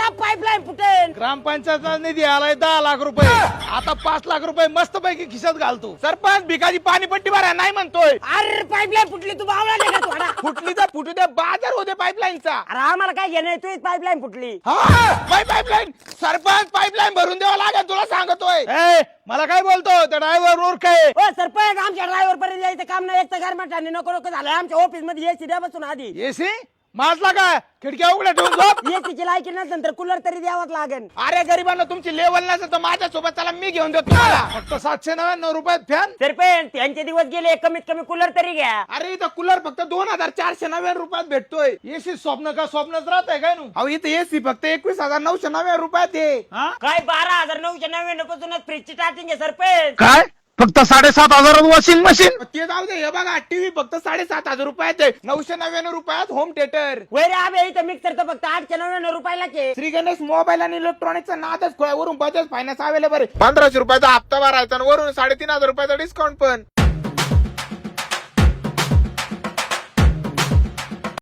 आता पाईपलाईन फुटेल. ग्रामपंचायतचा निधी आलाय 10 लाख रुपये. आता 5 लाख रुपये मस्त पैकी खिशात घालतो. सरपंच भिकाजी पाणीपट्टी भरा नाही म्हणतोय. अरे पाईपलाईन फुटली, तू बावळा नाही का थोडा? फुटली तर फुटू दे, बाजार होते पाईपलाईनचा. अरे आम्हाला काय घेणं, तू पाईपलाईन फुटली. पाईपलाईन सरपंच पाईपलाईन भरून द्यावा लागेल तुला सांगतोय. मला काय बोलतो त्या ड्रायव्हर मूर्ख आहे. ओ सरपंच, आमच्या ड्रायव्हर पर्यंत यायचं काम नाही. एक तर गारमेंटाने नको नको झालं. आमच्या ऑफिस मध्ये एसी द्या बसून आधी. एसी माजला का? खिडक्या उघड्या ठेवून झोप. एसीची लायकी नसेल तर कूलर तरी द्यावाच लागेल. अरे गरिबांना तुमची लेवल नसेल तर माझ्या सोबत चला, मी घेऊन देतो तुम्हाला. फक्त 799 रुपयात फॅन. सरपंच त्यांचे दिवस गेले, कमीत कमी कूलर तरी घ्या. अरे इथं कूलर फक्त 2499 रुपयात भेटतोय. एसी स्वप्न का स्वप्नच राहत आहे काय? अहो इथं एसी फक्त 21,999 रुपयात आहे. काय 12,999 पासूनच फ्रीजची स्टार्टिंग आहे सरपंच. काय फक्त 7,500 वॉशिंग मशीन? ते जाऊ दे, हे बघा टीव्ही फक्त 7,500 रुपयात आहे. 999 रुपयात होम थिएटर. वैरे आबे इथं मिक्सर तर फक्त 899 रुपयालाच आहे. श्री गणेश मोबाईल आणि इलेक्ट्रॉनिकचा नादच खोळ्या. वरून बजाज फायनान्स अवेलेबल आहे. 1500 रुपयाचा हप्ता भरायचा आणि वरून 3,500 रुपयाचा डिस्काउंट पण.